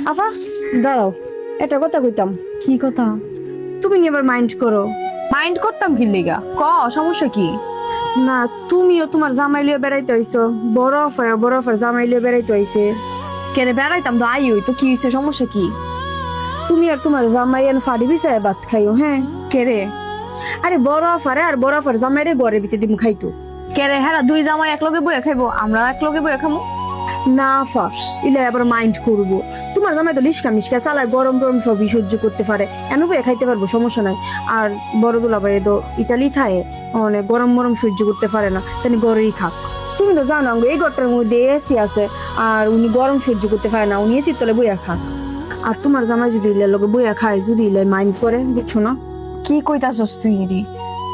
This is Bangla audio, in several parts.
আপা দাঁড়াও, এটা কথা কইতাম। কি কথা? তুমি নি এবার মাইন্ড করো মাইন্ড করতাম কি লিগা? সমস্যা কি? না। তুমিও তোমার জামাই লিয়ে বেড়াইতে হইছো, বড় অফার জামাই লিয়ে বেড়াইতে হইছে। কেরে বেড়াইতাম তো আই হই তো, কি হইছে? সমস্যা কি? তুমি আর তোমার জামাই এন ফাড়ি বিছায় ভাত খাইও। হ্যাঁ কেরে আরে বড় অফার জামাইরে ঘরে বিচে দিম খাইতো। কেরে হ্যাঁ দুই জামাই একলগে বইয়া খাইবো, আমরা একলগে বইয়া খামু? না আফা, ইলে আবার মাইন্ড করবো। তোমার জামাই তো লিস্কা মিশকা চালায়, গরম গরম সবই সহ্য করতে পারে, এন বইয়া খাইতে পারবো, সমস্যা নাই। আর বড় দুলাভাই তো ইটালি থায়, অনেক গরম গরম সহ্য করতে পারে না, তাই ঘরেই খাক। তুমি তো জানো এই ঘরটার মধ্যে এসি আছে, আর উনি গরম সহ্য করতে পারে না, উনি এসির তলে বইয়া খাক। আর তোমার জামাই যদি ইলে লোকে বইয়া খায়, যদি ইলে মাইন্ড করে, বুঝছো না? কি কইতাছস তুই রে?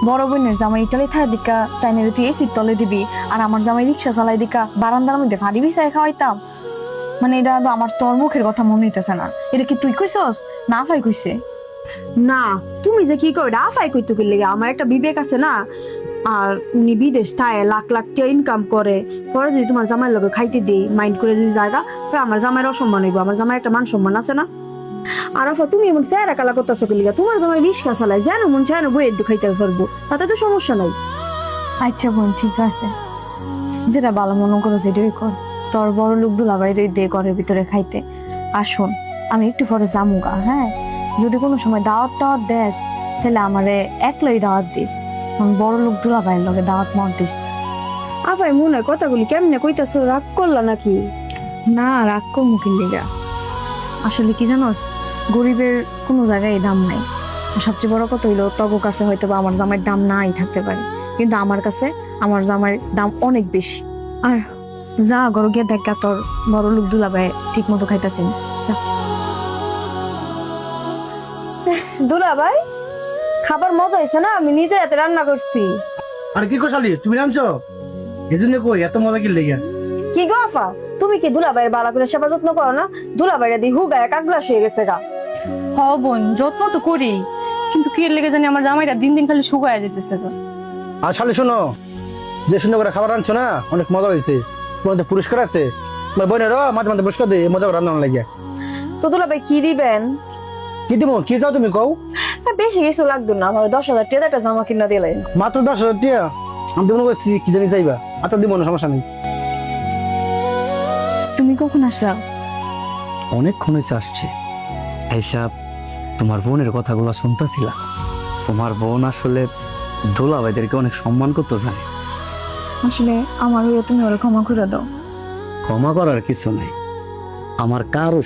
বড় বোনের জামাই ইটালি থাকা দিকা তাই না তুই এসির তলে দিবি, আর আমার জামাই রিক্সা চালাই দিকা বারান্দার মধ্যে ফাড়ি বিছায় খাওয়াইতাম? মানে এটা তো আমার তোর মুখের কথা মনে হইতেছে না। এটা কি তুই কইছস না আফাই কইছে? না, তুমি যে কি কই আফাই কইতো কি লেগে, আমার একটা বিবেক আছে না। আর উনি বিদেশ থায় লাখ লাখ টাকা ইনকাম করে, পরে যদি তোমার জামাইয়ের লগে খাইতে দেই, মাইন্ড করে যদি জায়গা, তাহলে আমার জামাইয়ের অসম্মান হইব। আমার জামাই একটা মান সম্মান আছে না। আর আফা তুমি এমন চেহারা কালা করতেছো কি লেগে? তোমার জামাই রিক্সা চালায়, যেন মন চায় না বইয়ের খাইতে পারবো, তাতে তো সমস্যা নাই। আচ্ছা বোন ঠিক আছে, যেটা ভালো মনে করো সেটাই কর। তোর বড় লোক দুলাভাই দে ঘরের ভিতরে খাইতে। আর শোন, আমি একটু পরে জামুগা, হ্যাঁ? যদি কোনো সময় দাওয়াত টাওয়াত দেস, তাহলে আমারে একলাই দাওয়াত দিস, বড় লোক দুলাভাইয়ের লগে দাওয়াত মত দিস। আফাই মনে হয় কথাগুলি কেমনে কইতাছো, রাগ করলা নাকি? না রাগ করবো কি লিগা? আসলে কি জানোস, গরিবের কোনো জায়গায় দাম নাই। আর সবচেয়ে বড় কথা হইলো তগো কাছে হয়তো বা আমার জামাইয়ের দাম নাই থাকতে পারে, কিন্তু আমার কাছে আমার জামাইয়ের দাম অনেক বেশি। আর যা ঘরে গিয়ে দেখা তোর বড় লোক দুলাভাই ঠিক মতো খাইতাছেন। দুলাভাই খাবার মজা হয়েছে না? আমি নিজে হাতে রান্না করছি। আর কি কষালি তুমি জানছো? এই জন্য কই এত মজা কি লেগে? কি গো আফা, তুমি কি দুলাভাইয়ের বালা করে সেবা যত্ন করো না? দুলাভাইরা দি হুগায় কাগলাস হয়ে গেছে গা। হ বোন, যত্ন তো করি, কিন্তু কি লেগে জানি আমার জামাইটা দিন দিন খালি শুকায় যেতেছে। তো আর শালি শোনো, যে সুন্দর করে খাবার আনছো না, অনেক মজা হয়েছে। তোমার তো পুরস্কার আছে, তোমার বোনেরও মাঝে মাঝে পুরস্কার দিয়ে মজা করে রান্না লাগে। তো দুলাভাই কি দিবেন? কি দিব? কি চাও তুমি কও? বেশি কিছু লাগতো না, আমার 10,000 টাকা একটা জামা কিনা দিলেন। মাত্র 10,000 টাকা? আমি তো মনে করছি কি জানি চাইবা। আচ্ছা দিব না, সমস্যা নেই। তুমি কখন আসলা? অনেকক্ষণ হয়েছে আসছে। এইসব তোমার বোনের কথাগুলো শুনতেছিলাম। তোমার বোন আসলে দোলাভাইদেরকে অনেক সম্মান করতে জানে। আসলে আমার তুমি ওরা ক্ষমা করে দাও। ক্ষমা করার কিছু নেই, আমার কারো